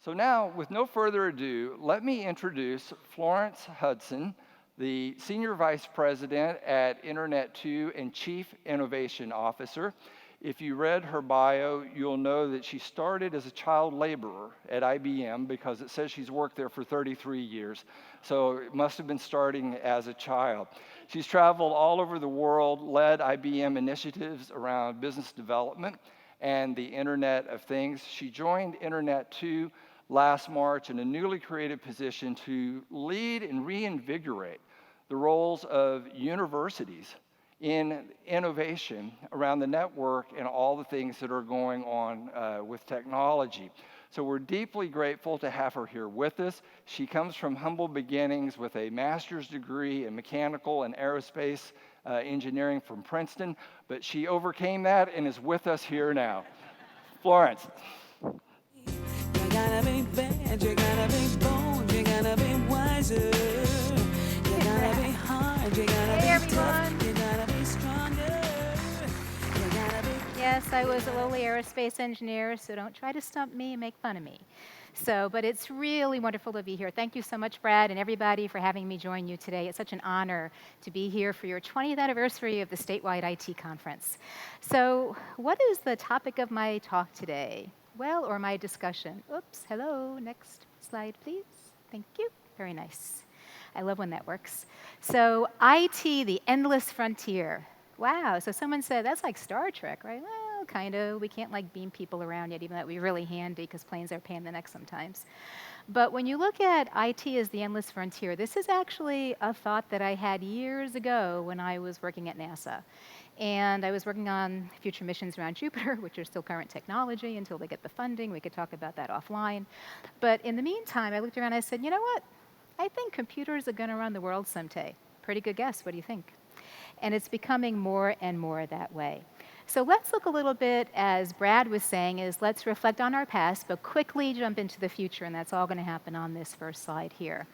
So now, with no further ado, let me introduce Florence Hudson, the Senior Vice President at Internet2 and Chief Innovation Officer. If you read her bio, you'll know that she started as a child laborer at IBM because it says she's worked there for 33 years. So it must have been starting as a child. She's traveled all over the world, led IBM initiatives around business development and the Internet of Things. She joined Internet2 last March in a newly created position to lead and reinvigorate the roles of universities in innovation around the network and all the things that are going on with technology. So we're deeply grateful to have her here with us. She comes from humble beginnings with a master's degree in mechanical and aerospace engineering from Princeton, but she overcame that and is with us here now. Florence. You gotta be bad, you gotta be bold, you gotta be wiser. You gotta be hard, you gotta be tough, you gotta be stronger. You gotta be. Yes, I was a lowly aerospace engineer, so don't try to stump me and make fun of me. But it's really wonderful to be here. Thank you so much, Brad, and everybody for having me join you today. It's such an honor to be here for your 20th anniversary of the Statewide IT Conference. So what is the topic of my talk today? Well, or my discussion. Oops, hello, next slide, please. Thank you, very nice. I love when that works. So IT, the endless frontier. Wow, so someone said, that's like Star Trek, right? Well, kind of. We can't like beam people around yet, even though we're really handy because planes are a pain in the neck sometimes. But when you look at IT as the endless frontier, this is actually a thought that I had years ago when I was working at NASA. And I was working on future missions around Jupiter, which are still current technology until they get the funding. We could talk about that offline. But in the meantime, I looked around and I said, you know what? I think computers are going to run the world someday. Pretty good guess. What do you think? And it's becoming more and more that way. So let's look a little bit, as Brad was saying, is let's reflect on our past, but quickly jump into the future, and that's all going to happen on this first slide here.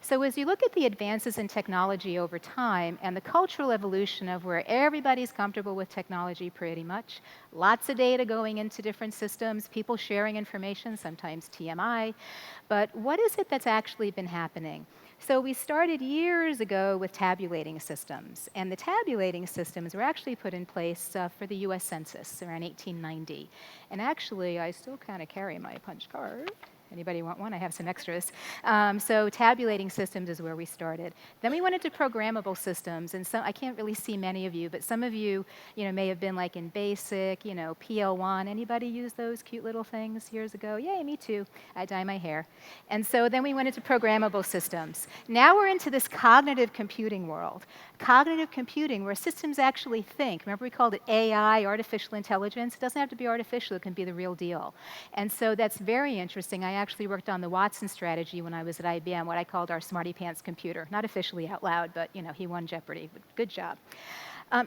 So as you look at the advances in technology over time and the cultural evolution of where everybody's comfortable with technology pretty much, lots of data going into different systems, people sharing information, sometimes TMI, but what is it that's actually been happening? So we started years ago with tabulating systems, and the tabulating systems were actually put in place for the US Census around 1890. And actually, I still kind of carry my punch card. Anybody want one? I have some extras. So tabulating systems is where we started. Then we went into programmable systems, and so I can't really see many of you, but some of you, may have been like in BASIC, PL1. Anybody use those cute little things years ago? Yay, me too. I dye my hair. And so then we went into programmable systems. Now we're into this cognitive computing world. Cognitive computing, where systems actually think. Remember we called it AI, artificial intelligence? It doesn't have to be artificial, it can be the real deal. And so that's very interesting. I actually worked on the Watson strategy when I was at IBM, what I called our smarty pants computer. Not officially out loud, but he won Jeopardy. Good job.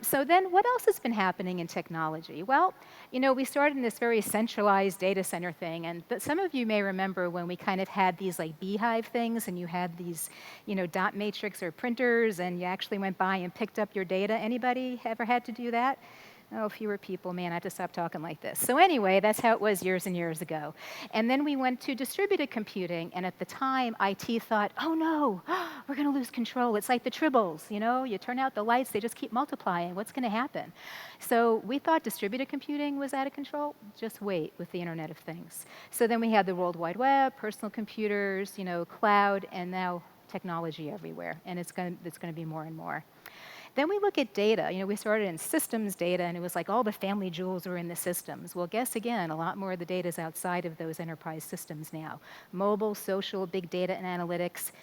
So then what else has been happening in technology? Well, we started in this very centralized data center thing, and some of you may remember when we kind of had these like beehive things, and you had these, dot matrix or printers, and you actually went by and picked up your data. Anybody ever had to do that? Oh, fewer people, man, I have to stop talking like this. So anyway, that's how it was years and years ago. And then we went to distributed computing, and at the time, IT thought, oh no, we're going to lose control. It's like the tribbles, you turn out the lights, they just keep multiplying. What's going to happen? So we thought distributed computing was out of control. Just wait with the Internet of Things. So then we had the World Wide Web, personal computers, cloud, and now technology everywhere. And it's going to be more and more. Then we look at data. We started in systems data, and it was like all the family jewels were in the systems. Well, guess again, a lot more of the data is outside of those enterprise systems now. Mobile, social, big data and analytics,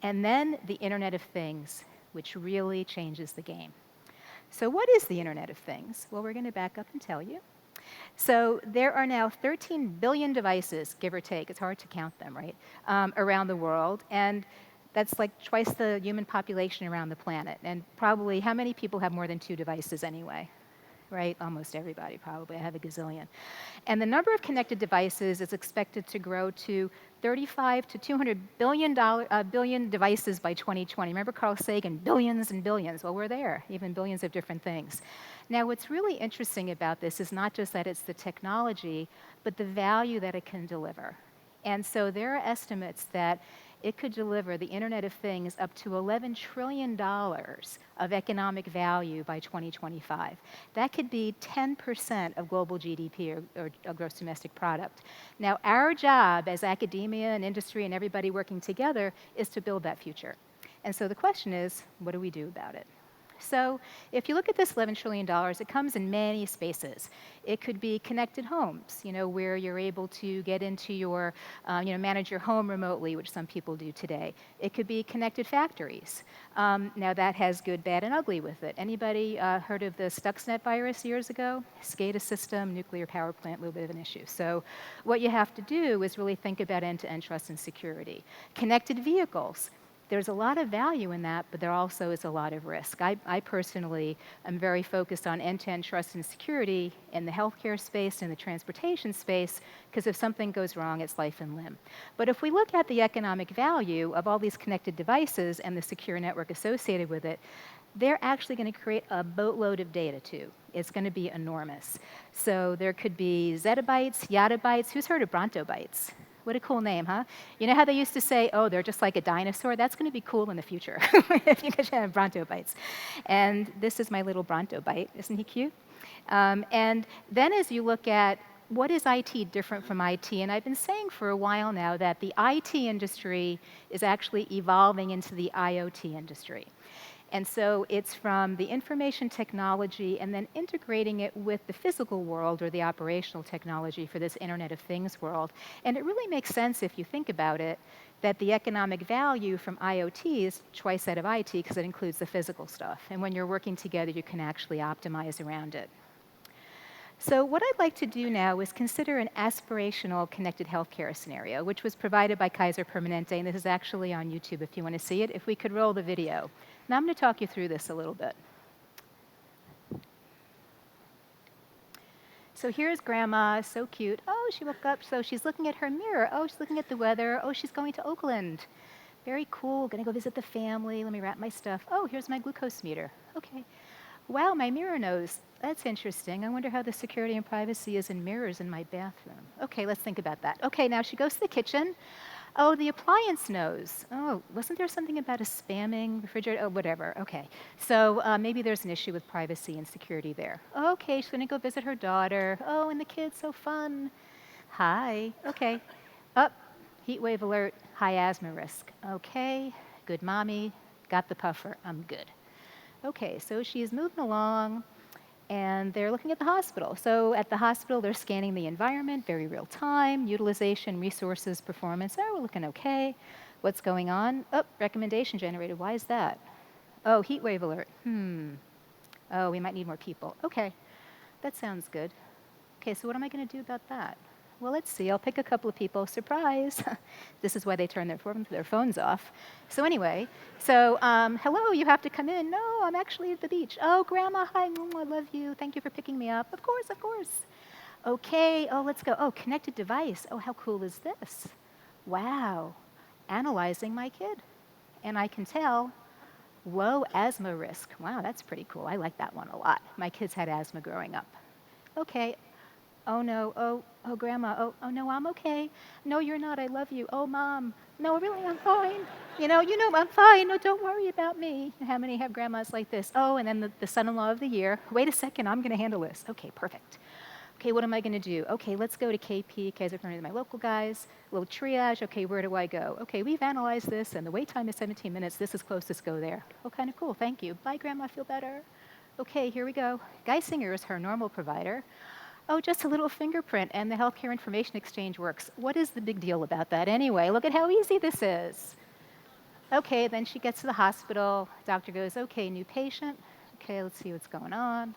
and then the Internet of Things, which really changes the game. So what is the Internet of Things? Well, we're going to back up and tell you. So there are now 13 billion devices, give or take. It's hard to count them, right, around the world. And that's like twice the human population around the planet. And probably, how many people have more than 2 devices anyway? Right? Almost everybody, probably. I have a gazillion. And the number of connected devices is expected to grow to 35 to 200 billion devices by 2020. Remember Carl Sagan, billions and billions? Well, we're there, even billions of different things. Now, what's really interesting about this is not just that it's the technology, but the value that it can deliver. And so there are estimates that it could deliver the Internet of Things up to $11 trillion of economic value by 2025. That could be 10% of global GDP or gross domestic product. Now, our job as academia and industry and everybody working together is to build that future. And so the question is, what do we do about it? So if you look at this $11 trillion, it comes in many spaces. It could be connected homes, where you're able to get into your, manage your home remotely, which some people do today. It could be connected factories. Now that has good, bad, and ugly with it. Anybody heard of the Stuxnet virus years ago? SCADA system, nuclear power plant, a little bit of an issue. So what you have to do is really think about end-to-end trust and security. Connected vehicles. There's a lot of value in that, but there also is a lot of risk. I personally am very focused on end-to-end trust and security in the healthcare space and the transportation space, because if something goes wrong, it's life and limb. But if we look at the economic value of all these connected devices and the secure network associated with it, they're actually going to create a boatload of data too. It's going to be enormous. So there could be zettabytes, yottabytes. Who's heard of brontobytes? What a cool name, huh? You know how they used to say, oh, they're just like a dinosaur? That's going to be cool in the future if you could have brontobytes. And this is my little brontobyte. Isn't he cute? And then as you look at what is IT different from IT, and I've been saying for a while now that the IT industry is actually evolving into the IoT industry. And so it's from the information technology and then integrating it with the physical world or the operational technology for this Internet of Things world. And it really makes sense if you think about it, that the economic value from IoT is twice that of IT because it includes the physical stuff. And when you're working together, you can actually optimize around it. So what I'd like to do now is consider an aspirational connected healthcare scenario, which was provided by Kaiser Permanente, and this is actually on YouTube if you want to see it. If we could roll the video. Now I'm going to talk you through this a little bit. So here's Grandma, so cute. Oh, she woke up, so she's looking at her mirror. Oh, she's looking at the weather. Oh, she's going to Oakland. Very cool, gonna go visit the family. Let me wrap my stuff. Oh, here's my glucose meter. Okay. Wow, my mirror knows. That's interesting. I wonder how the security and privacy is in mirrors in my bathroom. Okay, let's think about that. Okay, now she goes to the kitchen. Oh, the appliance knows. Oh, wasn't there something about a spamming refrigerator? Oh, whatever. Okay. So maybe there's an issue with privacy and security there. Okay, she's going to go visit her daughter. Oh, and the kid's so fun. Hi. Okay. Up. Heat wave alert. High asthma risk. Okay. Good mommy. Got the puffer. I'm good. Okay, so she's moving along. And they're looking at the hospital. So at the hospital, they're scanning the environment, very real time, utilization, resources, performance. Oh, we're looking okay. What's going on? Oh, recommendation generated. Why is that? Oh, heat wave alert. Oh, we might need more people. Okay, that sounds good. Okay, so what am I going to do about that? Well, let's see. I'll pick a couple of people. Surprise. This is why they turn their phones off. So anyway, hello, you have to come in. No, I'm actually at the beach. Oh, Grandma, hi. I love you. Thank you for picking me up. Of course, of course. Okay, oh, let's go. Oh, connected device. Oh, how cool is this? Wow, analyzing my kid. And I can tell low asthma risk. Wow, that's pretty cool. I like that one a lot. My kids had asthma growing up. Okay. Oh no, oh Grandma, oh no, I'm okay. No, you're not, I love you. Oh Mom, no, really, I'm fine. You know, I'm fine. No, don't worry about me. How many have grandmas like this? Oh, and then the son-in-law of the year. Wait a second, I'm gonna handle this. Okay, perfect. Okay, what am I gonna do? Okay, let's go to KP, Kaiser Permanente, my local guys. A little triage, okay, where do I go? Okay, we've analyzed this and the wait time is 17 minutes. This is close, let's go there. Oh, kind of cool, thank you. Bye Grandma, feel better. Okay, here we go. Geisinger is her normal provider. Oh, just a little fingerprint and the healthcare information exchange works. What is the big deal about that anyway? Look at how easy this is. Okay, then she gets to the hospital. Doctor goes, okay, new patient. Okay, let's see what's going on.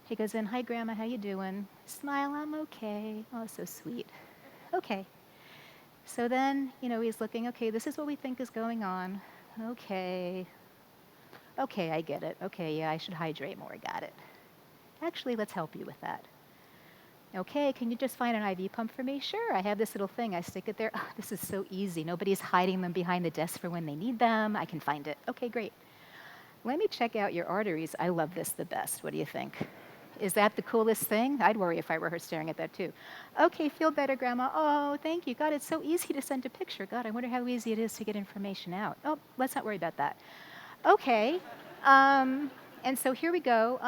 He goes in, hi Grandma, how you doing? Smile, I'm okay. Oh, so sweet. Okay. So then, he's looking, okay, this is what we think is going on. Okay. Okay, I get it. Okay, yeah, I should hydrate more, got it. Actually, let's help you with that. Okay, can you just find an IV pump for me? Sure, I have this little thing. I stick it there. Oh, this is so easy. Nobody's hiding them behind the desk for when they need them. I can find it. Okay, great. Let me check out your arteries. I love this the best. What do you think? Is that the coolest thing? I'd worry if I were her staring at that too. Okay, feel better, Grandma. Oh, thank you. God, it's so easy to send a picture. God, I wonder how easy it is to get information out. Oh, let's not worry about that. Okay, and so here we go.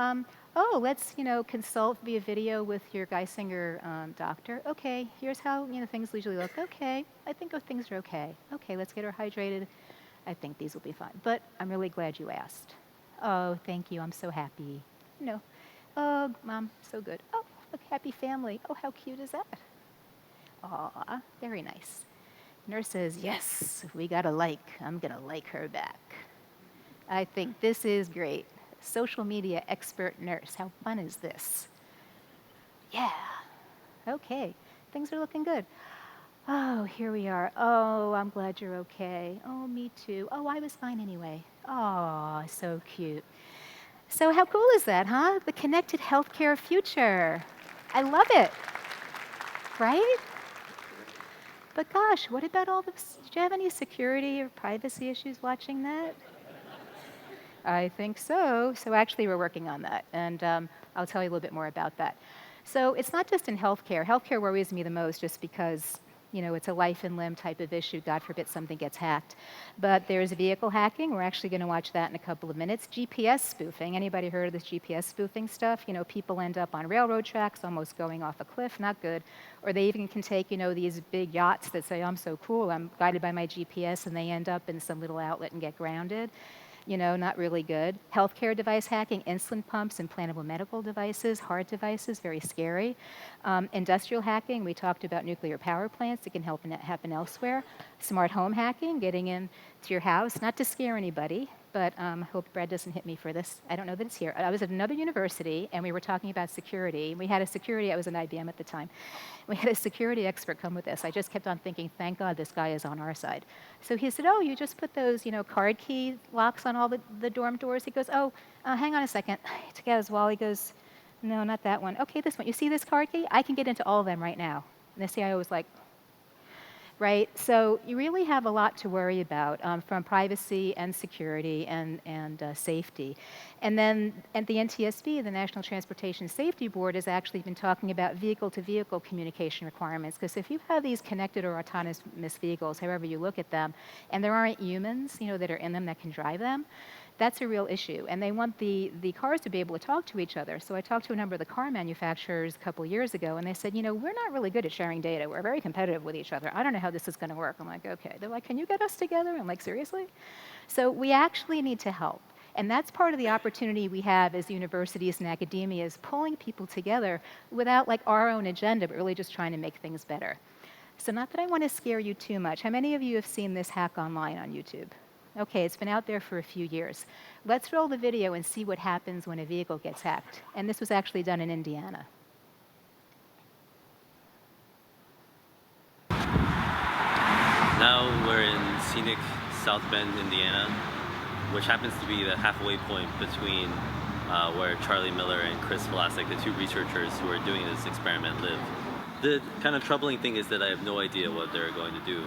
Oh, let's, consult via video with your Geisinger doctor. Okay, here's how, things usually look. Okay, I think things are okay. Okay, let's get her hydrated. I think these will be fine. But I'm really glad you asked. Oh, thank you. I'm so happy. Oh, Mom, so good. Oh, look, happy family. Oh, how cute is that? Aw, very nice. Nurse says, yes, we got a like. I'm going to like her back. I think this is great. Social media expert nurse. How fun is this? Yeah. Okay. Things are looking good. Oh, here we are. Oh, I'm glad you're okay. Oh, me too. Oh, I was fine anyway. Oh, so cute. So how cool is that, huh? The connected healthcare future. I love it. Right? But gosh, what about all this? Did you have any security or privacy issues watching that? I think so. So actually, we're working on that, and I'll tell you a little bit more about that. So it's not just in healthcare. Healthcare worries me the most just because, it's a life and limb type of issue. God forbid something gets hacked. But there's vehicle hacking. We're actually going to watch that in a couple of minutes. GPS spoofing. Anybody heard of this GPS spoofing stuff? People end up on railroad tracks, almost going off a cliff. Not good. Or they even can take, these big yachts that say, I'm so cool, I'm guided by my GPS, and they end up in some little outlet and get grounded. Not really good. Healthcare device hacking, insulin pumps, implantable medical devices, heart devices, very scary. Industrial hacking, we talked about nuclear power plants. It can happen elsewhere. Smart home hacking, getting into your house, not to scare anybody, but I hope Brad doesn't hit me for this. I don't know that it's here. I was at another university, and we were talking about security. We had a security, I was in IBM at the time. We had a security expert come with us. I just kept on thinking, thank God this guy is on our side. So he said, oh, you just put those, card key locks on all the dorm doors? He goes, oh, hang on a second. He took out his wallet. He goes, no, not that one. Okay, this one. You see this card key? I can get into all of them right now. And the CIO was like, right? So you really have a lot to worry about from privacy and security and safety. And then at the NTSB, the National Transportation Safety Board, has actually been talking about vehicle-to-vehicle communication requirements, because if you have these connected or autonomous vehicles, however you look at them, and there aren't humans, that are in them that can drive them, that's a real issue. And they want the cars to be able to talk to each other. So I talked to a number of the car manufacturers a couple years ago, and they said, we're not really good at sharing data. We're very competitive with each other. I don't know how this is going to work. I'm like, okay. They're like, can you get us together? I'm like, seriously? So we actually need to help. And that's part of the opportunity we have as universities and academia, is pulling people together without our own agenda, but really just trying to make things better. So not that I want to scare you too much. How many of you have seen this hack online on YouTube? Okay, it's been out there for a few years. Let's roll the video and see what happens when a vehicle gets hacked. And this was actually done in Indiana. Now we're in scenic South Bend, Indiana, which happens to be the halfway point between where Charlie Miller and Chris Vlasic, the two researchers who are doing this experiment, live. The kind of troubling thing is that I have no idea what they're going to do.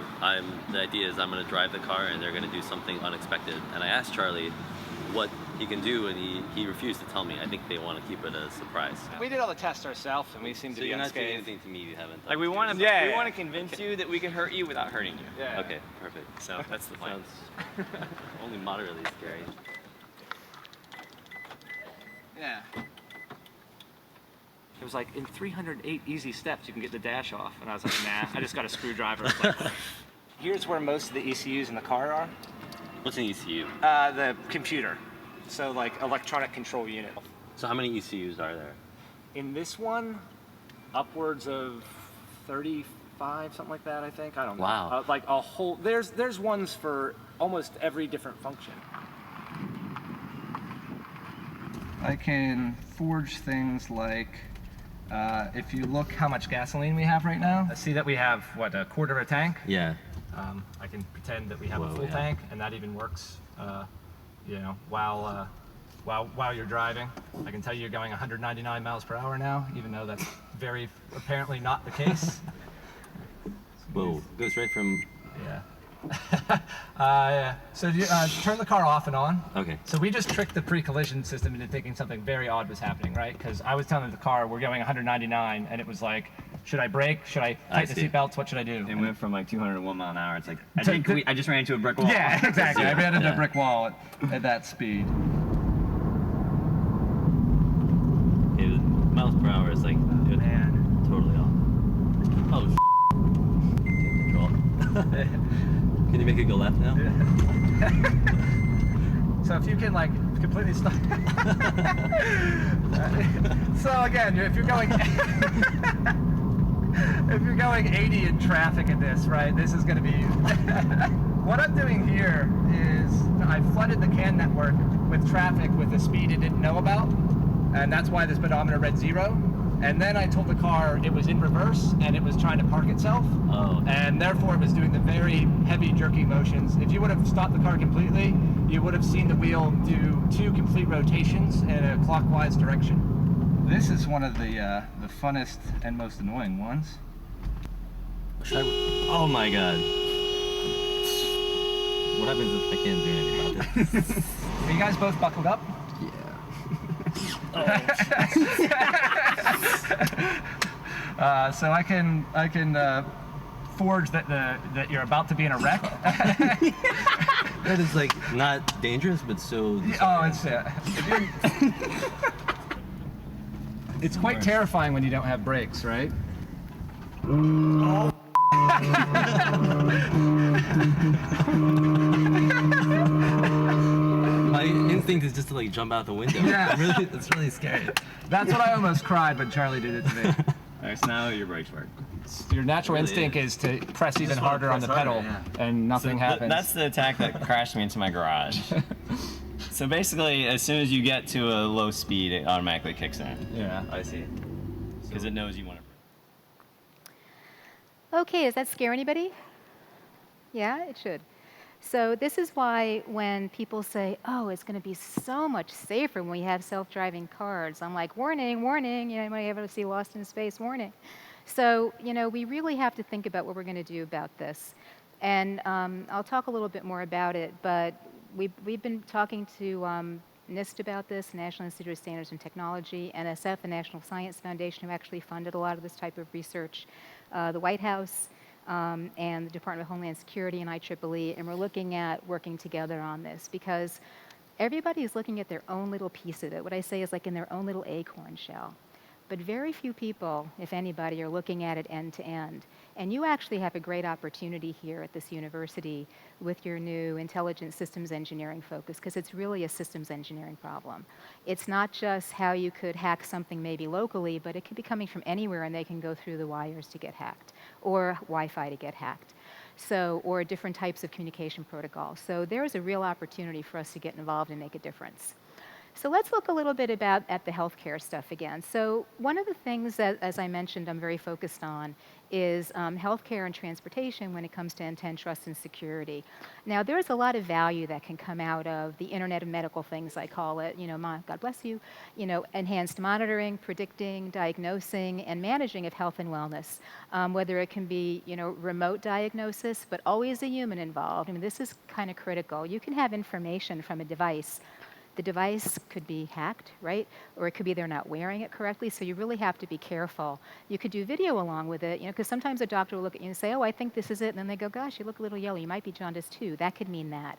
The idea is I'm going to drive the car and they're going to do something unexpected. And I asked Charlie what he can do, and he refused to tell me. I think they want to keep it a surprise. We did all the tests ourselves, and we seem to So be you're not doing unscathed. anything to me you haven't done. Like we want to, to we want to convince you that we can hurt you without hurting you. Yeah. Okay, perfect. So that's the plan. Sounds only moderately scary. Yeah. It was like, in 308 easy steps, you can get the dash off. And I was like, nah, I just got a screwdriver. Here's where most of the ECUs in the car are. What's an ECU? The computer. So like electronic control unit. So how many ECUs are there? In this one, upwards of 35, something like that, I think. I don't know. Wow. Like a whole, there's ones for almost every different function. I can forge things like, if you look how much gasoline we have right now, see that we have, what, a quarter of a tank? Yeah. I can pretend that we have a full yeah. tank, and that even works, while you're driving. I can tell you you're going 199 miles per hour now, even though that's very apparently not the case. Whoa, goes right from... Yeah. So you, turn the car off and on. Okay. So we just tricked the pre-collision system into thinking something very odd was happening, right? Because I was telling the car we're going 199, and it was like, should I brake? Should I tighten the seatbelts? What should I do? It went from like 201 mile an hour. It's like, So I just ran into a brick wall. Yeah, exactly. I ran into a brick wall at that speed. Miles per hour is like Man. totally off. Oh, take control. Can you make it go left now? So if you can like completely stop. So again, if you're going if you're going 80 in traffic in this, right? This is going to be. What I'm doing here is I flooded the CAN network with traffic with a speed it didn't know about, and that's why the speedometer read 0. And then I told the car it was in reverse and it was trying to park itself. Oh. And therefore it was doing the very heavy jerky motions. If you would have stopped the car completely, you would have seen the wheel do 2 complete rotations in a clockwise direction. This is one of the funnest and most annoying ones. Oh my god. What happens if I can't do anything about this? Are you guys both buckled up? So I can forge that you're about to be in a wreck. That is like not dangerous, but so. Oh, it's quite terrifying when you don't have brakes, right? My instinct is just to like jump out the window. Yeah. Really, it's really scary. That's what I almost cried when Charlie did it to me. Alright, so now your brakes work. Your natural Really instinct is to press even harder on the press pedal, harder, and nothing happens. That's the attack that crashed me into my garage. So basically, as soon as you get to a low speed, it automatically kicks in. Yeah. I see. Because it knows you want to. Okay, does that scare anybody? Yeah, it should. So this is why when people say, oh, it's going to be so much safer when we have self-driving cars, I'm like, warning, warning, you might be able to see Lost in Space, warning. So, we really have to think about what we're going to do about this. And I'll talk a little bit more about it, but we've been talking to NIST about this, National Institute of Standards and Technology, NSF, the National Science Foundation, who actually funded a lot of this type of research, the White House, and the Department of Homeland Security and IEEE, and we're looking at working together on this because everybody is looking at their own little piece of it. What I say is like in their own little acorn shell. But very few people, if anybody, are looking at it end to end. And you actually have a great opportunity here at this university with your new intelligent systems engineering focus, because it's really a systems engineering problem. It's not just how you could hack something maybe locally, but it could be coming from anywhere and they can go through the wires to get hacked, or Wi-Fi to get hacked. So, or different types of communication protocols. So there's a real opportunity for us to get involved and make a difference. So let's look a little bit at the healthcare stuff again. So one of the things that, as I mentioned, I'm very focused on is healthcare and transportation when it comes to intent, trust, and security. Now, there's a lot of value that can come out of the Internet of Medical Things, I call it, God bless you, enhanced monitoring, predicting, diagnosing, and managing of health and wellness, whether it can be, remote diagnosis, but always a human involved. I mean, this is kind of critical. You can have information from a device. The device could be hacked, right? Or it could be they're not wearing it correctly, so you really have to be careful. You could do video along with it, because sometimes a doctor will look at you and say, oh, I think this is it, and then they go, gosh, you look a little yellow, you might be jaundiced too. That could mean that.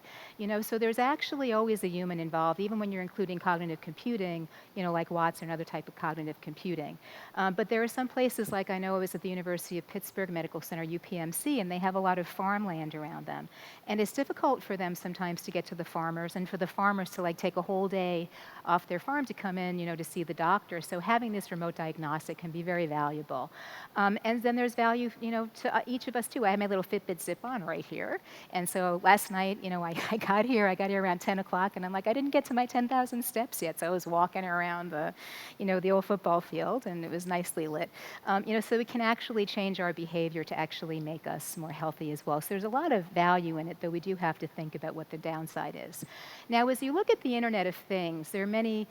So there's actually always a human involved, even when you're including cognitive computing, like Watson or another type of cognitive computing. But there are some places, like I know I was at the University of Pittsburgh Medical Center, UPMC, and they have a lot of farmland around them. And it's difficult for them sometimes to get to the farmers, and for the farmers to take a whole day off their farm to come in, to see the doctor. So having this remote diagnostic can be very valuable. And then there's value, to each of us too. I have my little Fitbit zip-on right here. And so last night, I got here around 10 o'clock, and I'm like, I didn't get to my 10,000 steps yet. So I was walking around the old football field, and it was nicely lit. So we can actually change our behavior to actually make us more healthy as well. So there's a lot of value in it, though we do have to think about what the downside is. Now, as you look at the Internet Internet of Things. There are many,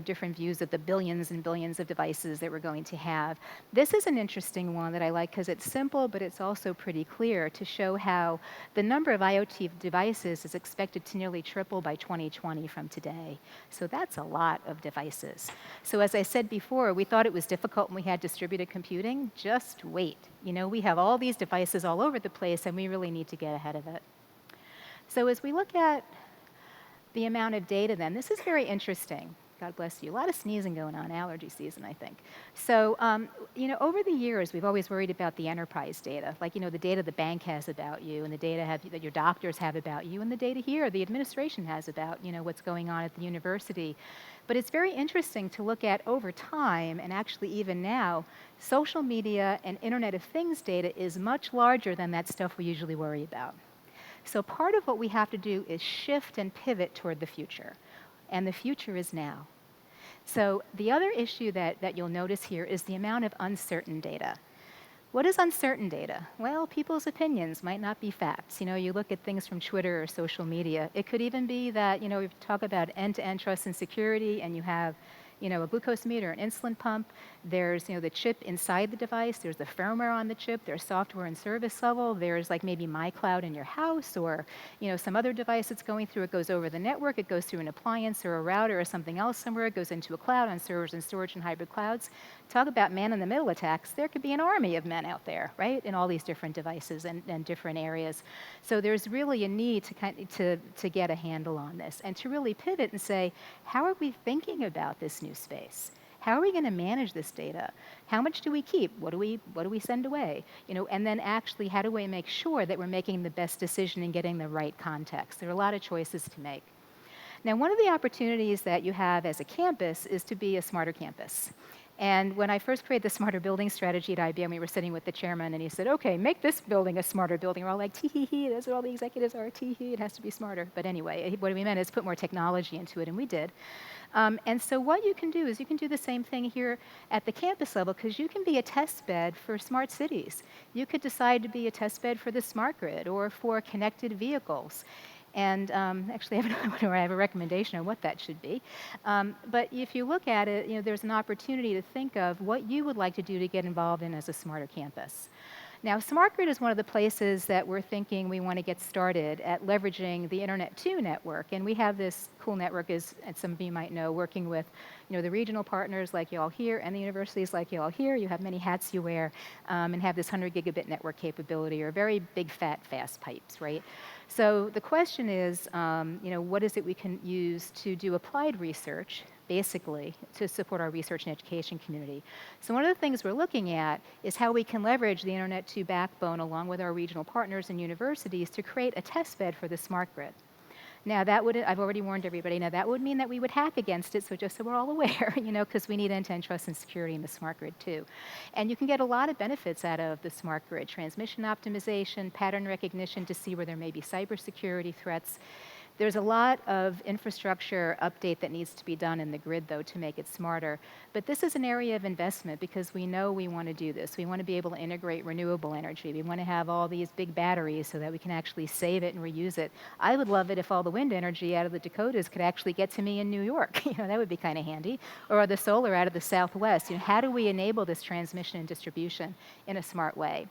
different views of the billions and billions of devices that we're going to have. This is an interesting one that I like because it's simple, but it's also pretty clear to show how the number of IoT devices is expected to nearly triple by 2020 from today. So that's a lot of devices. So as I said before, we thought it was difficult when we had distributed computing. Just wait. We have all these devices all over the place, and we really need to get ahead of it. So as we look at the amount of data then, this is very interesting. God bless you. A lot of sneezing going on, allergy season, I think. So, over the years, we've always worried about the enterprise data, like, the data the bank has about you, and the data that your doctors have about you, and the data here the administration has about, what's going on at the university. But it's very interesting to look at over time, and actually even now, social media and Internet of Things data is much larger than that stuff we usually worry about. So part of what we have to do is shift and pivot toward the future. And the future is now. So the other issue that you'll notice here is the amount of uncertain data. What is uncertain data? Well, people's opinions might not be facts. You look at things from Twitter or social media. It could even be that, we talk about end-to-end trust and security, and you have a glucose meter, an insulin pump. There's, the chip inside the device. There's the firmware on the chip. There's software and service level. There's like maybe MyCloud in your house, or, some other device that's going through. It goes over the network. It goes through an appliance or a router or something else somewhere. It goes into a cloud on servers and storage and hybrid clouds. Talk about man-in-the-middle attacks. There could be an army of men out there, right, in all these different devices and different areas. So there's really a need to get a handle on this and to really pivot and say, how are we thinking about this new space? How are we going to manage this data? How much do we keep? What do we send away? And then actually, how do we make sure that we're making the best decision and getting the right context? There are a lot of choices to make. Now, one of the opportunities that you have as a campus is to be a smarter campus. And when I first created the smarter building strategy at IBM, we were sitting with the chairman, and he said, okay, make this building a smarter building. We're all like, tee-hee-hee, that's what all the executives are, tee-hee, it has to be smarter. But anyway, what we meant is put more technology into it, and we did. And so what you can do is you can do the same thing here at the campus level, because you can be a test bed for smart cities. You could decide to be a test bed for the smart grid or for connected vehicles. And actually, I have another one where I have a recommendation on what that should be. But if you look at it, there's an opportunity to think of what you would like to do to get involved in as a smarter campus. Now, Smart Grid is one of the places that we're thinking we want to get started at leveraging the Internet2 network. And we have this cool network, as some of you might know, working with the regional partners like you all here and the universities like you all here. You have many hats you wear and have this 100 gigabit network capability, or very big, fat, fast pipes, right? So the question is, what is it we can use to do applied research, basically, to support our research and education community? So one of the things we're looking at is how we can leverage the Internet2 backbone along with our regional partners and universities to create a test bed for the smart grid. Now, I've already warned everybody, now that would mean that we would hack against it, so just so we're all aware, because we need end-to-end trust and security in the smart grid too. And you can get a lot of benefits out of the smart grid: transmission optimization, pattern recognition to see where there may be cybersecurity threats. There's a lot of infrastructure update that needs to be done in the grid, though, to make it smarter. But this is an area of investment because we know we want to do this. We want to be able to integrate renewable energy. We want to have all these big batteries so that we can actually save it and reuse it. I would love it if all the wind energy out of the Dakotas could actually get to me in New York. That would be kind of handy. Or the solar out of the Southwest. How do we enable this transmission and distribution in a smart way?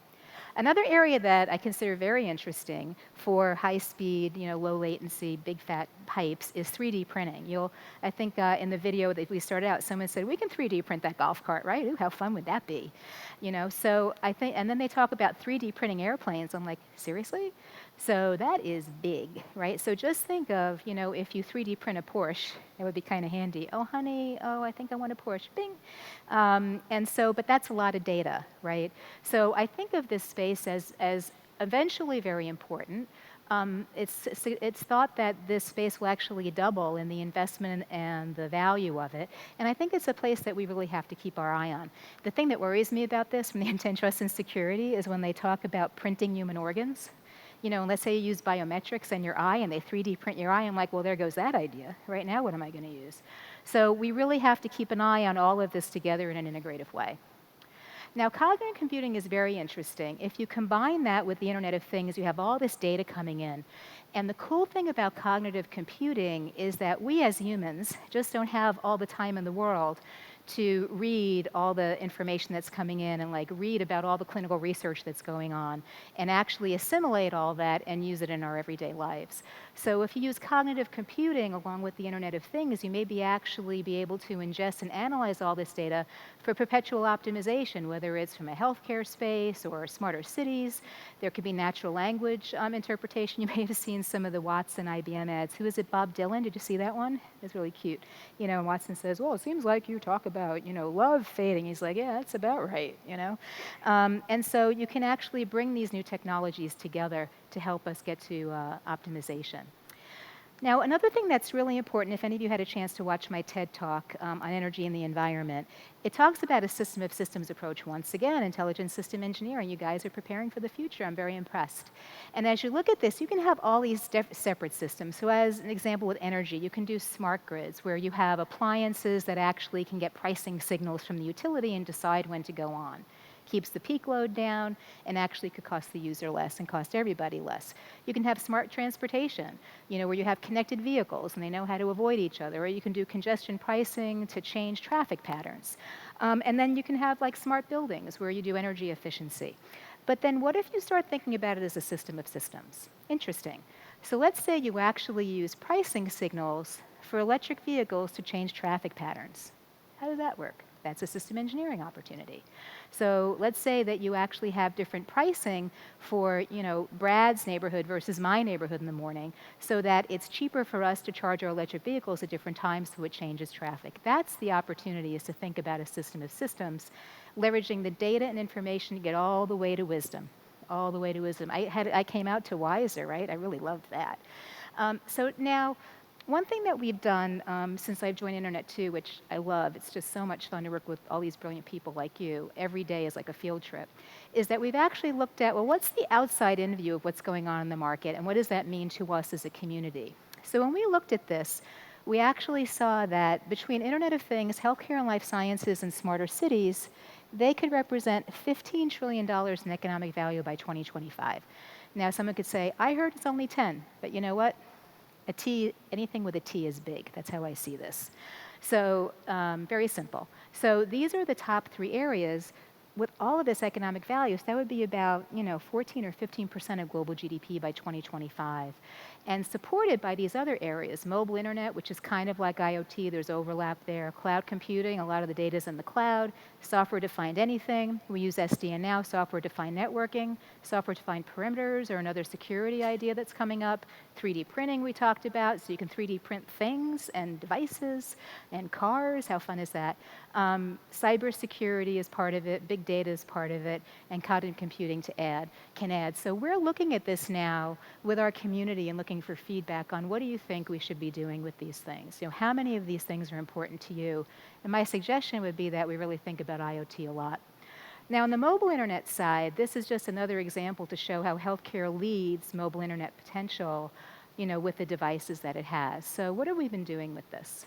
Another area that I consider very interesting for high-speed, low latency, big fat pipes is 3D printing. I think in the video that we started out, someone said, we can 3D print that golf cart, right? Ooh, how fun would that be? So I think, and then they talk about 3D printing airplanes. I'm like, seriously? So that is big, right? So just think of, if you 3D print a Porsche, that would be kind of handy. Oh, honey, I think I want a Porsche, bing. But that's a lot of data, right? So I think of this space as eventually very important. It's thought that this space will actually double in the investment and the value of it. And I think it's a place that we really have to keep our eye on. The thing that worries me about this from the intent, trust, and security is when they talk about printing human organs. And let's say you use biometrics in your eye and they 3D print your eye. I'm like, well, there goes that idea. Right now, what am I going to use? So we really have to keep an eye on all of this together in an integrative way. Now, cognitive computing is very interesting. If you combine that with the Internet of Things, you have all this data coming in. And the cool thing about cognitive computing is that we as humans just don't have all the time in the world to read all the information that's coming in and like read about all the clinical research that's going on and actually assimilate all that and use it in our everyday lives. So if you use cognitive computing along with the Internet of Things, you may be actually be able to ingest and analyze all this data for perpetual optimization, whether it's from a healthcare space or smarter cities. There could be natural language interpretation. You may have seen some of the Watson IBM ads. Who is it, Bob Dylan? Did you see that one? It's really cute. You know, and Watson says, well, it seems like you talk about, you know, love fading. He's like, yeah, that's about right, you know. And so you can actually bring these new technologies together to help us get to optimization. Now, another thing that's really important, if any of you had a chance to watch my TED Talk on energy and the environment, it talks about a system of systems approach. Once again, intelligent system engineering. You guys are preparing for the future. I'm very impressed. And as you look at this, you can have all these separate systems. So as an example with energy, you can do smart grids, where you have appliances that actually can get pricing signals from the utility and decide when to go on. Keeps the peak load down, and actually could cost the user less and cost everybody less. You can have smart transportation, you know, where you have connected vehicles and they know how to avoid each other, or you can do congestion pricing to change traffic patterns. And then you can have like smart buildings where you do energy efficiency. But then what if you start thinking about it as a system of systems? Interesting. So let's say you actually use pricing signals for electric vehicles to change traffic patterns. How does that work? That's a system engineering opportunity. So let's say that you actually have different pricing for, you know, Brad's neighborhood versus my neighborhood in the morning, so that it's cheaper for us to charge our electric vehicles at different times so it changes traffic. That's the opportunity, is to think about a system of systems, leveraging the data and information to get all the way to wisdom, all the way to wisdom. I came out to wiser, right? I really loved that. So now, one thing that we've done since I've joined Internet2, which I love, it's just so much fun to work with all these brilliant people like you, every day is like a field trip, is that we've actually looked at, well, what's the outside-in view of what's going on in the market, and what does that mean to us as a community? So when we looked at this, we actually saw that between Internet of Things, healthcare and life sciences, and smarter cities, they could represent $15 trillion in economic value by 2025. Now, someone could say, I heard it's only 10, but you know what? A T, anything with a T is big. That's how I see this. So very simple. So these are the top 3 areas. With all of this economic value, so that would be about, you know, 14 or 15% of global GDP by 2025. And supported by these other areas, mobile internet, which is kind of like IoT, there's overlap there, cloud computing, a lot of the data is in the cloud, software-defined anything, we use SDN now, software-defined networking, software-defined perimeters, or another security idea that's coming up, 3D printing we talked about, so you can 3D print things and devices and cars, how fun is that? Cybersecurity is part of it, big data is part of it, and cognitive computing can add. So we're looking at this now with our community and looking for feedback on what do you think we should be doing with these things? You know, how many of these things are important to you? And my suggestion would be that we really think about IoT a lot. Now, on the mobile internet side, this is just another example to show how healthcare leads mobile internet potential, you know, with the devices that it has. So what have we been doing with this?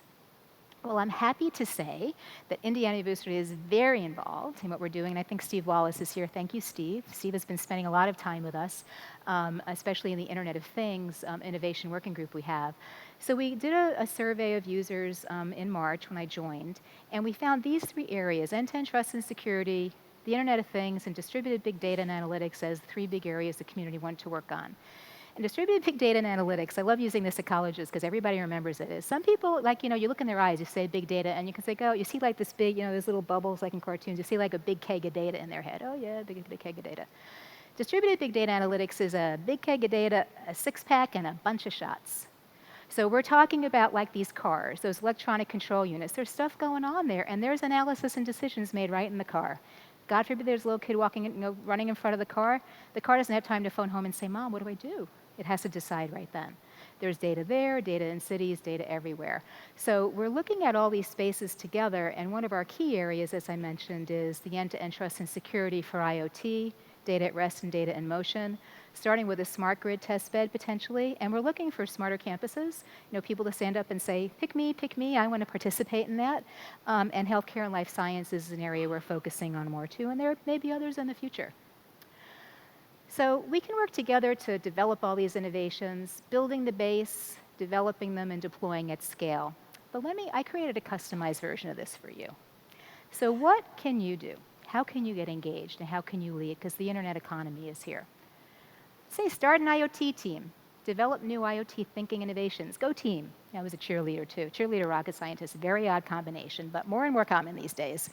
Well, I'm happy to say that Indiana University is very involved in what we're doing, and I think Steve Wallace is here. Thank you, Steve. Steve has been spending a lot of time with us, especially in the Internet of Things innovation working group we have. So we did a survey of users in March when I joined, and we found these 3 areas, end-to-end trust and security, the Internet of Things, and distributed big data and analytics as 3 big areas the community wanted to work on. And distributed big data and analytics, I love using this at colleges because everybody remembers it. Is some people, like, you know, you look in their eyes, you say big data, and you can say, oh, you see like this big, you know, those little bubbles like in cartoons, you see like a big keg of data in their head. Oh yeah, big keg of data. Distributed big data analytics is a big keg of data, a 6-pack, and a bunch of shots. So we're talking about like these cars, those electronic control units. There's stuff going on there, and there's analysis and decisions made right in the car. God forbid there's a little kid walking, you know, running in front of the car. The car doesn't have time to phone home and say, Mom, what do I do? It has to decide right then. There's data there, data in cities, data everywhere. So we're looking at all these spaces together, and one of our key areas, as I mentioned, is the end-to-end trust and security for IoT, data at rest and data in motion, starting with a smart grid test bed potentially, and we're looking for smarter campuses, people to stand up and say, pick me, I want to participate in that. And healthcare and life sciences is an area we're focusing on more too, and there may be others in the future. So we can work together to develop all these innovations, building the base, developing them, and deploying at scale. But I created a customized version of this for you. So what can you do? How can you get engaged, and how can you lead? Because the internet economy is here. Say, start an IoT team. Develop new IoT thinking innovations. Go team. I was a cheerleader too. Cheerleader, rocket scientist, very odd combination, but more and more common these days.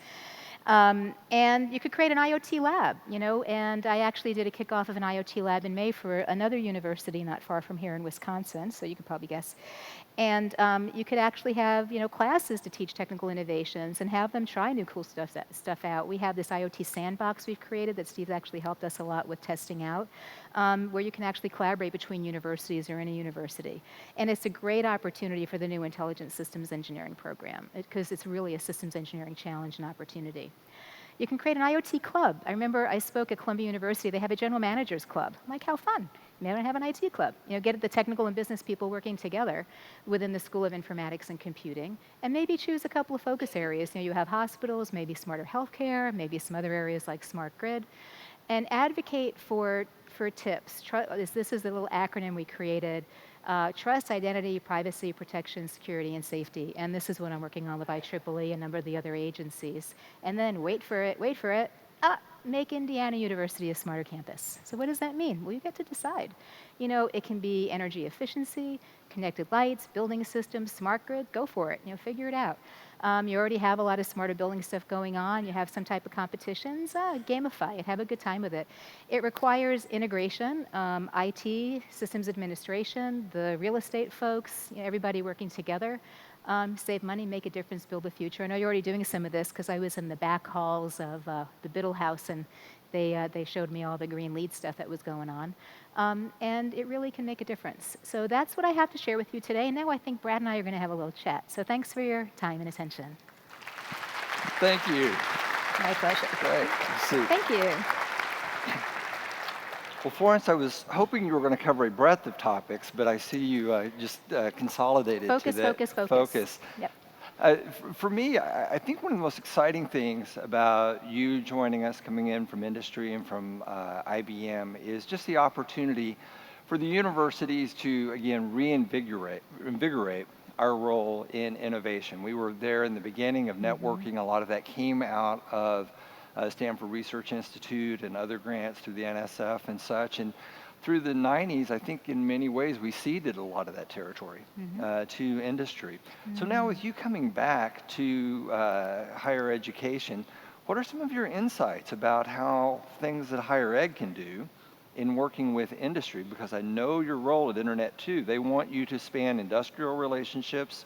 And you could create an IoT lab, and I actually did a kickoff of an IoT lab in May for another university not far from here in Wisconsin, so you could probably guess. And you could actually have, classes to teach technical innovations and have them try new cool stuff out. We have this IoT sandbox we've created that Steve's actually helped us a lot with testing out, where you can actually collaborate between universities or in a university. And it's a great opportunity for the new Intelligent Systems Engineering program, because it's really a systems engineering challenge and opportunity. You can create an IoT club. I remember I spoke at Columbia University. They have a general managers club. I'm like, how fun. Maybe I have an IT club. Get the technical and business people working together within the School of Informatics and Computing, and maybe choose a couple of focus areas. You have hospitals, maybe smarter healthcare, maybe some other areas like smart grid, and advocate for tips. This is the little acronym we created. Trust, identity, privacy, protection, security, and safety. And this is what I'm working on with IEEE and a number of the other agencies. And then wait for it, make Indiana University a smarter campus. So what does that mean? Well, you get to decide. It can be energy efficiency, connected lights, building systems, smart grid, go for it, figure it out. You already have a lot of smarter building stuff going on. You have some type of competitions, gamify it, have a good time with it. It requires integration, IT, systems administration, the real estate folks, everybody working together. Save money, make a difference, build the future. I know you're already doing some of this because I was in the back halls of the Biddle House, and they showed me all the green lead stuff that was going on. And it really can make a difference. So that's what I have to share with you today. Now I think Brad and I are going to have a little chat. So thanks for your time and attention. Thank you. My pleasure. Great. See. Thank you. Well, Florence, I was hoping you were going to cover a breadth of topics, but I see you just consolidated to that. Focus. Yep. For me, I think one of the most exciting things about you joining us, coming in from industry and from IBM, is just the opportunity for the universities to, again, reinvigorate our role in innovation. We were there in the beginning of networking. A lot of that came out of Stanford Research Institute and other grants through the NSF and such. And through the 90s, I think in many ways we ceded a lot of that territory to industry. So now with you coming back to higher education, what are some of your insights about how things that higher ed can do in working with industry? Because I know your role at Internet2, they want you to span industrial relationships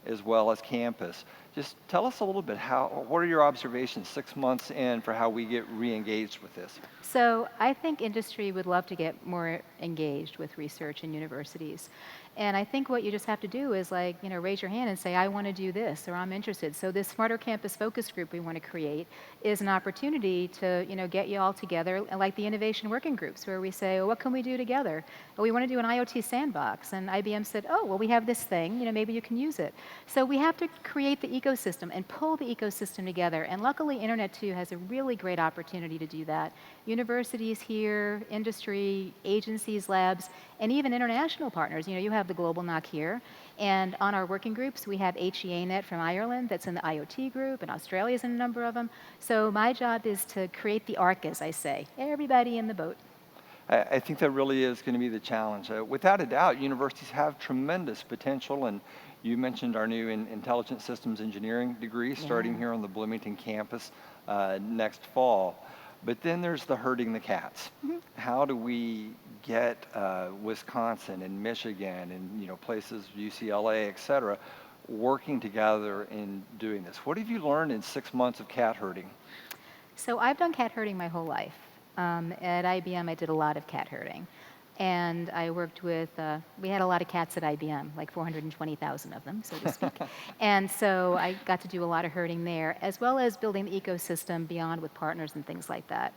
as well as campus. Just tell us a little bit, what are your observations 6 months in for how we get re-engaged with this? So I think industry would love to get more engaged with research in universities. And I think what you just have to do is raise your hand and say, I want to do this, or I'm interested. So this Smarter Campus Focus Group we want to create is an opportunity to, get you all together, like the innovation working groups, where we say, well, what can we do together? Well, we want to do an IoT sandbox. And IBM said, oh, well, we have this thing, maybe you can use it. So we have to create the ecosystem and pull the ecosystem together. And luckily, Internet2 has a really great opportunity to do that. Universities here, industry, agencies, labs, and even international partners. You have the Global NOC here. And on our working groups, we have HEANet from Ireland that's in the IoT group, and Australia's in a number of them. So my job is to create the arc, as I say. Everybody in the boat. I think that really is going to be the challenge. Without a doubt, universities have tremendous potential, and you mentioned our new Intelligent Systems Engineering degree starting here on the Bloomington campus next fall. But then there's the herding the cats. How do we get Wisconsin and Michigan and places, UCLA, et cetera, working together in doing this? What have you learned in 6 months of cat herding? So I've done cat herding my whole life. At IBM, I did a lot of cat herding. And I worked with, we had a lot of cats at IBM, like 420,000 of them, so to speak. And so I got to do a lot of herding there, as well as building the ecosystem beyond with partners and things like that.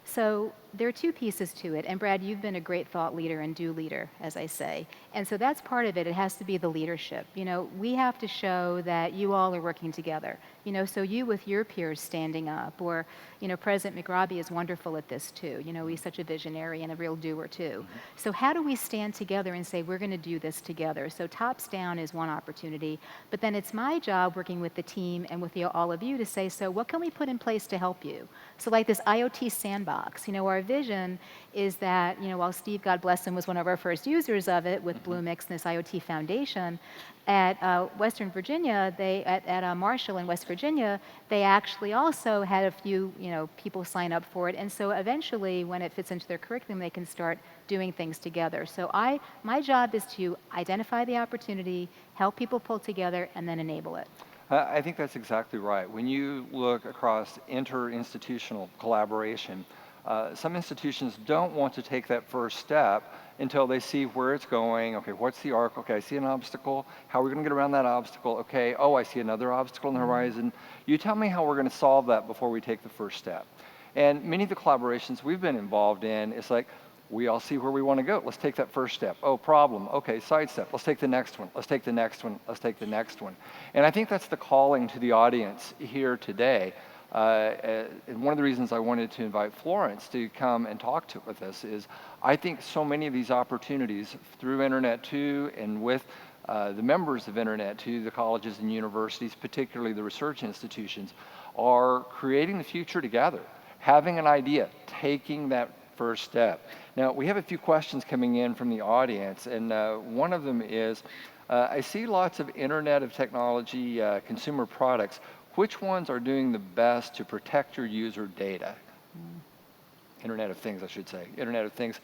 So there are two pieces to it. And Brad, you've been a great thought leader and do leader, as I say. And so that's part of it. It has to be the leadership. You know, we have to show that you all are working together. You know, so you with your peers standing up, or, you know, President McRobbie is wonderful at this too. You know, he's such a visionary and a real doer too. So how do we stand together and say, we're going to do this together? So tops down is one opportunity, but then it's my job working with the team and with all of you to say, so what can we put in place to help you? So like this IoT sandbox, you know, our vision is that, you know, while Steve, God bless him, was one of our first users of it with Bluemix and this IoT foundation, at Western Virginia, at Marshall in West Virginia, they actually also had a few, you know, people sign up for it. And so eventually, when it fits into their curriculum, they can start doing things together. So my job is to identify the opportunity, help people pull together, and then enable it. I think that's exactly right. When you look across interinstitutional collaboration, some institutions don't want to take that first step until they see where it's going. Okay, what's the arc? Okay, I see an obstacle. How are we going to get around that obstacle? Okay, oh, I see another obstacle on the horizon. You tell me how we're going to solve that before we take the first step. And many of the collaborations we've been involved in, it's like, we all see where we want to go. Let's take that first step. Oh, problem. Okay, side step. Let's take the next one. Let's take the next one. Let's take the next one. And I think that's the calling to the audience here today. And one of the reasons I wanted to invite Florence to come and talk with us is I think so many of these opportunities through Internet2 and with the members of Internet2, the colleges and universities, particularly the research institutions, are creating the future together, having an idea, taking that first step. Now, we have a few questions coming in from the audience, and one of them is, I see lots of Internet of Technology consumer products. Which ones are doing the best to protect your user data? Internet of Things, I should say. Internet of Things.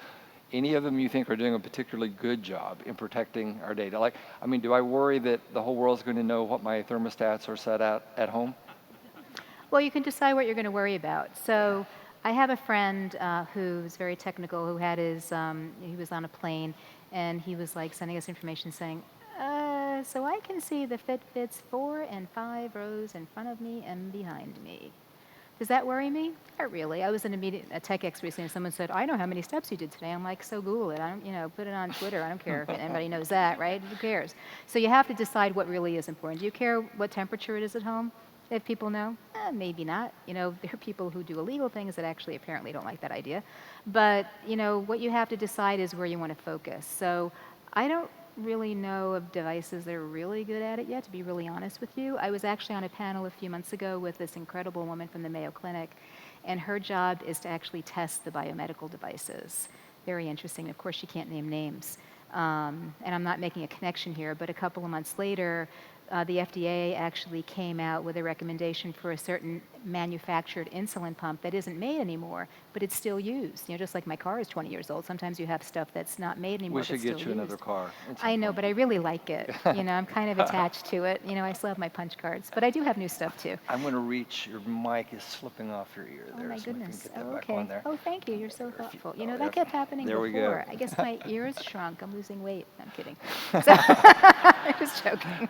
Any of them you think are doing a particularly good job in protecting our data? Like, I mean, do I worry that the whole world's going to know what my thermostats are set at home? Well, you can decide what you're going to worry about. So I have a friend who's very technical, who had his, he was on a plane, and he was like sending us information saying, so I can see the Fitbits 4 and 5 rows in front of me and behind me. Does that worry me? Not really. I was in a meeting at TechX recently, and someone said, I know how many steps you did today. I'm like, so Google it. I don't, you know, put it on Twitter. I don't care if anybody knows that, right? Who cares? So you have to decide what really is important. Do you care what temperature it is at home? If people know? Maybe not. You know, there are people who do illegal things that actually apparently don't like that idea. But, you know, what you have to decide is where you want to focus. So I don't really know of devices that are really good at it yet, to be really honest with you. I was actually on a panel a few months ago with this incredible woman from the Mayo Clinic, and her job is to actually test the biomedical devices. Very interesting. Of course, she can't name names. And I'm not making a connection here, but a couple of months later, the FDA actually came out with a recommendation for a certain manufactured insulin pump that isn't made anymore, but it's still used. You know, just like my car is 20 years old. Sometimes you have stuff that's not made anymore, We but should still get you used. another car. I know, but I really like it. You know, I'm kind of attached to it. You know, I still have my punch cards, but I do have new stuff too. I'm going to reach, your mic is slipping off your ear there. Oh my so we can goodness. get that Oh, back okay. on there. Oh, thank you. You're so thoughtful. You know, oh, that yeah. kept happening There we go. before. I guess my ears shrunk. I'm losing weight. I'm kidding. So, I was joking.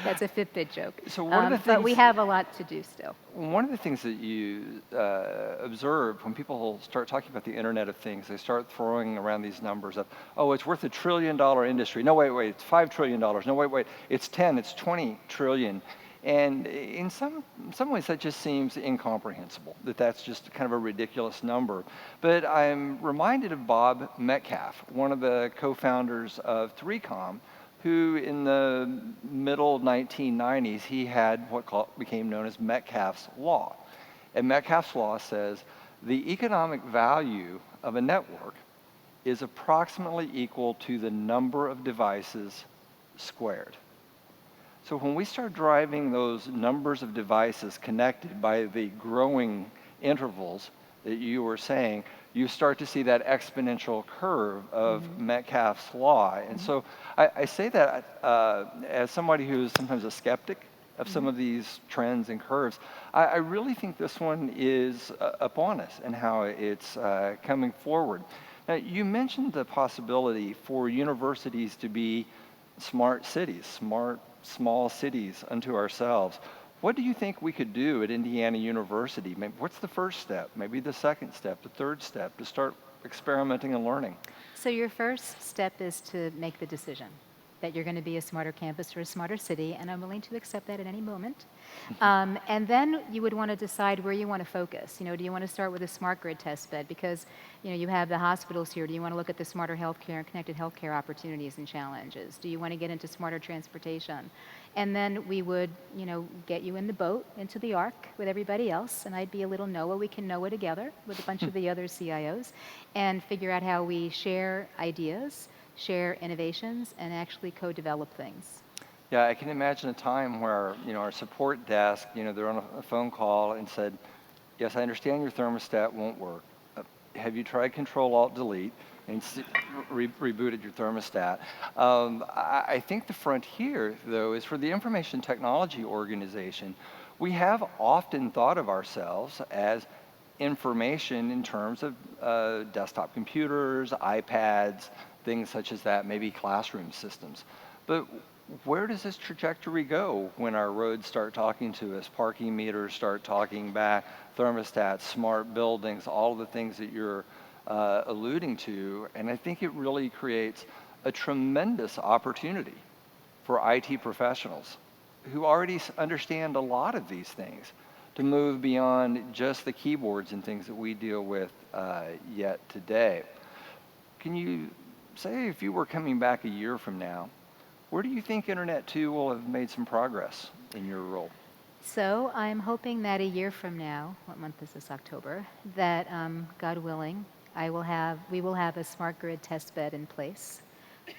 That's a Fitbit joke. So one of the but we things- have a lot to do still. One of the things that you observe when people start talking about the Internet of Things, they start throwing around these numbers of, oh, it's worth $1 trillion industry. No, wait, it's $5 trillion. No, wait, it's 10, it's 20 trillion. And in some ways that just seems incomprehensible, that that's just kind of a ridiculous number. But I'm reminded of Bob Metcalfe, one of the co-founders of 3Com, who in the middle 1990s, he had what became known as Metcalfe's Law. And Metcalfe's Law says the economic value of a network is approximately equal to the number of devices squared. So when we start driving those numbers of devices connected by the growing intervals that you were saying, you start to see that exponential curve of Metcalfe's Law. And so I say that as somebody who's sometimes a skeptic of some of these trends and curves. I really think this one is upon us and how it's coming forward. Now, you mentioned the possibility for universities to be smart cities, smart small cities unto ourselves. What do you think we could do at Indiana University? Maybe, what's the first step, maybe the second step, the third step to start experimenting and learning? So your first step is to make the decision that you're going to be a smarter campus or a smarter city, and I'm willing to accept that at any moment. And then you would want to decide where you want to focus. You know, do you want to start with a smart grid test bed because you have the hospitals here? Do you want to look at the smarter healthcare and connected healthcare opportunities and challenges? Do you want to get into smarter transportation? And then we would, get you in the boat into the Ark with everybody else, and I'd be a little NOAA. We can NOAA together with a bunch of the other CIOs and figure out how we share ideas, share innovations, and actually co-develop things. Yeah, I can imagine a time where, our support desk, they're on a phone call and said, yes, I understand your thermostat won't work. Have you tried Control-Alt-Delete and rebooted your thermostat? I think the frontier, though, is for the information technology organization. We have often thought of ourselves as information in terms of desktop computers, iPads, things such as that, maybe classroom systems. But where does this trajectory go when our roads start talking to us, parking meters start talking back, thermostats, smart buildings, all of the things that you're alluding to? And I think it really creates a tremendous opportunity for IT professionals who already understand a lot of these things to move beyond just the keyboards and things that we deal with yet today. Can you say, if you were coming back a year from now, where do you think Internet2 will have made some progress in your role? So I'm hoping that a year from now, what month is this, October, that God willing, we will have a smart grid test bed in place.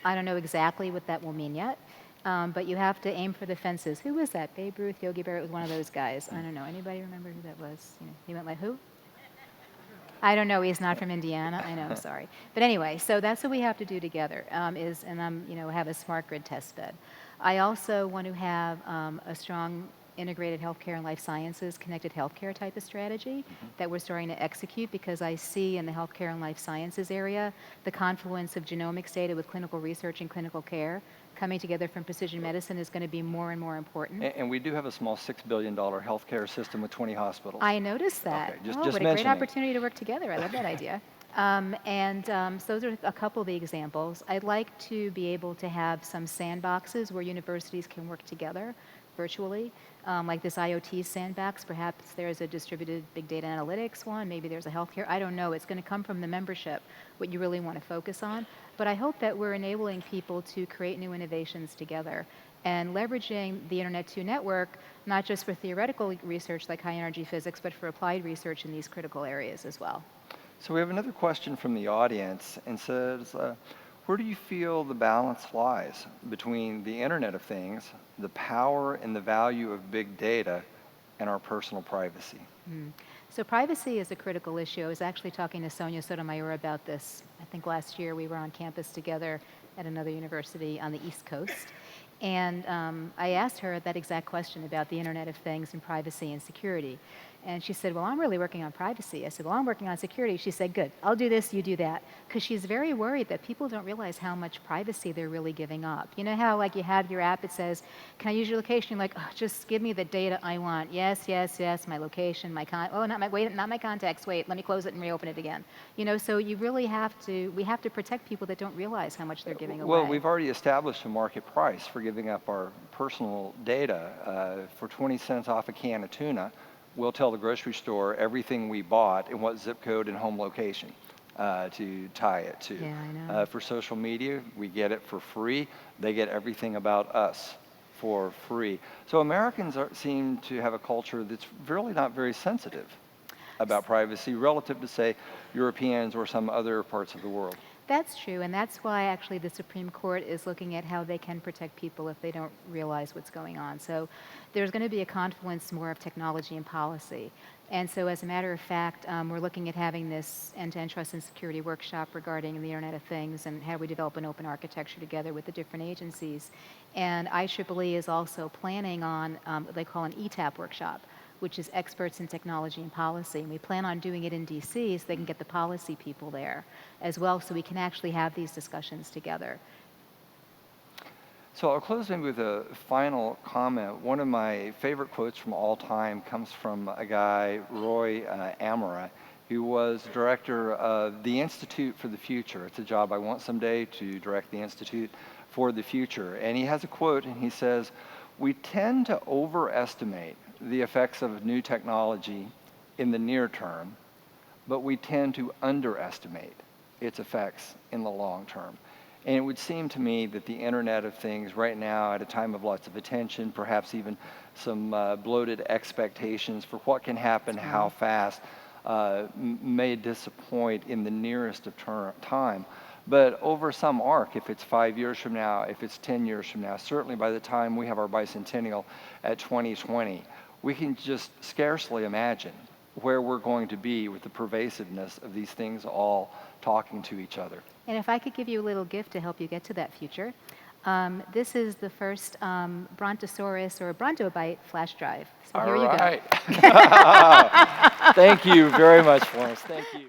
I don't know exactly what that will mean yet, but you have to aim for the fences. Who was that? Babe Ruth, Yogi Berra? It was one of those guys. I don't know. Anybody remember who that was? He went like, who? I don't know. He's not from Indiana. I know. Sorry. But anyway, so that's what we have to do together. Have a smart grid test bed. I also want to have a strong integrated healthcare and life sciences, connected healthcare type of strategy that we're starting to execute, because I see in the healthcare and life sciences area the confluence of genomics data with clinical research and clinical care coming together from precision medicine is going to be more and more important. And we do have a small $6 billion healthcare system with 20 hospitals. I noticed that. Okay, just what a mentioning. great opportunity to work together. I love that idea. So those are a couple of the examples. I'd like to be able to have some sandboxes where universities can work together virtually, like this IoT sandbox. Perhaps there's a distributed big data analytics one. Maybe there's a healthcare. I don't know. It's going to come from the membership, what you really want to focus on. But I hope that we're enabling people to create new innovations together and leveraging the Internet2 network, not just for theoretical research like high energy physics, but for applied research in these critical areas as well. So we have another question from the audience, and says, where do you feel the balance lies between the Internet of Things, the power and the value of big data, and our personal privacy? So privacy is a critical issue. I was actually talking to Sonia Sotomayor about this. I think last year we were on campus together at another university on the East Coast. And I asked her that exact question about the Internet of Things and privacy and security. And she said, well, I'm really working on privacy. I said, well, I'm working on security. She said, good, I'll do this, you do that. Because she's very worried that people don't realize how much privacy they're really giving up. You know how like you have your app, it says, can I use your location? You're like, oh, just give me the data I want. Yes, yes, yes, my location, not my contacts. Wait, let me close it and reopen it again. So you really we have to protect people that don't realize how much they're giving away. Well, we've already established a market price for giving up our personal data. For 20 cents off a can of tuna, we'll tell the grocery store everything we bought and what zip code and home location to tie it to. Yeah, I know. For social media, we get it for free. They get everything about us for free. So Americans seem to have a culture that's really not very sensitive about privacy relative to, say, Europeans or some other parts of the world. That's true, and that's why actually the Supreme Court is looking at how they can protect people if they don't realize what's going on. So there's going to be a confluence more of technology and policy. And so as a matter of fact, we're looking at having this end-to-end trust and security workshop regarding the Internet of Things and how we develop an open architecture together with the different agencies. And IEEE is also planning on what they call an ETAP workshop, which is experts in technology and policy. And we plan on doing it in DC so they can get the policy people there as well, so we can actually have these discussions together. So I'll close maybe with a final comment. One of my favorite quotes from all time comes from a guy, Roy Amora, who was director of the Institute for the Future. It's a job I want someday, to direct the Institute for the Future. And he has a quote, and he says, "We tend to overestimate the effects of new technology in the near term, but we tend to underestimate its effects in the long term." And it would seem to me that the Internet of Things right now, at a time of lots of attention, perhaps even some bloated expectations for what can happen, how fast, may disappoint in the nearest of time. But over some arc, if it's 5 years from now, if it's 10 years from now, certainly by the time we have our bicentennial at 2020, we can just scarcely imagine where we're going to be with the pervasiveness of these things all talking to each other. And if I could give you a little gift to help you get to that future, this is the first Brontosaurus or Brontobite flash drive. So here you go. Thank you very much, Florence. Thank you.